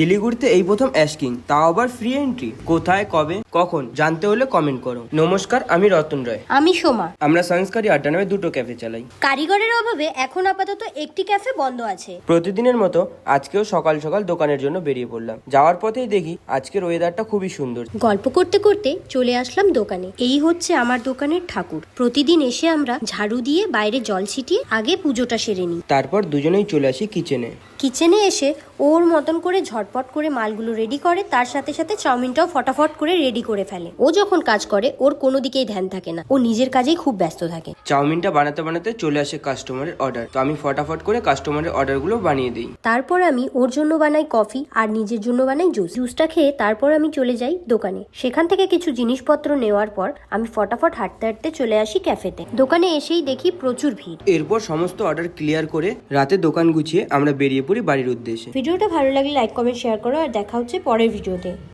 শিলিগুড়িতে এই প্রথম অ্যাশকিং, তাও আবার ফ্রি এন্ট্রি। কোথায়, কবে, কখন জানতে হলে কমেন্ট করো। নমস্কার, আমি রতন রায়। আমি সোমা। আমরা সংস্কারী আড্ডা নামে দুটো ক্যাফে চালাই। কারিগরের অভাবে এখন আপাতত একটি ক্যাফে বন্ধ আছে। প্রতিদিনের মতো আজকেও সকাল সকাল দোকানের জন্য বেরিয়ে পড়লাম। যাওয়ার পথেই দেখি আজকের ওয়েদারটা খুবই সুন্দর। গল্প করতে করতে চলে আসলাম দোকানে। এই হচ্ছে আমার দোকানের ঠাকুর। প্রতিদিন এসে আমরা ঝাড়ু দিয়ে বাইরে জল ছিটিয়ে আগে পুজোটা সেরে নিই। তারপর দুজনেই চলে আসি কিচেনে। কিচেনে এসে ওর মতন করে ঝটপট করে মালগুলো রেডি করে, তার সাথে সাথে চাউমিনটাও ফটাফট করে রেডি করে ফেলে। ও যখন কাজ করে ওর কোনো দিকেই ধ্যান থাকে না, ও নিজের কাজেই খুব ব্যস্ত থাকে। চাউমিনটা বানাতে বানাতে চলে আসে কাস্টমারের অর্ডার, তো আমি ফটাফট করে কাস্টমারের অর্ডারগুলো বানিয়ে দিই। তারপর আমি ওর জন্য বানাই কফি আর নিজের জন্য বানাই জুস। জুসটা খেয়ে তারপর আমি চলে যাই দোকানে। সেখান থেকে কিছু জিনিসপত্র নেওয়ার পর আমি ফটাফট হাঁটতে হাঁটতে চলে আসি ক্যাফেতে। দোকানে এসেই দেখি প্রচুর ভিড়। এরপর সমস্ত অর্ডার ক্লিয়ার করে রাতে দোকান গুছিয়ে আমরা বেরিয়ে পড়ি বাড়ির উদ্দেশ্যে। ভিডিওটা ভালো লাগলে লাইক কমেন্ট শেয়ার করো, আর দেখা হচ্ছে পরের ভিডিওতে।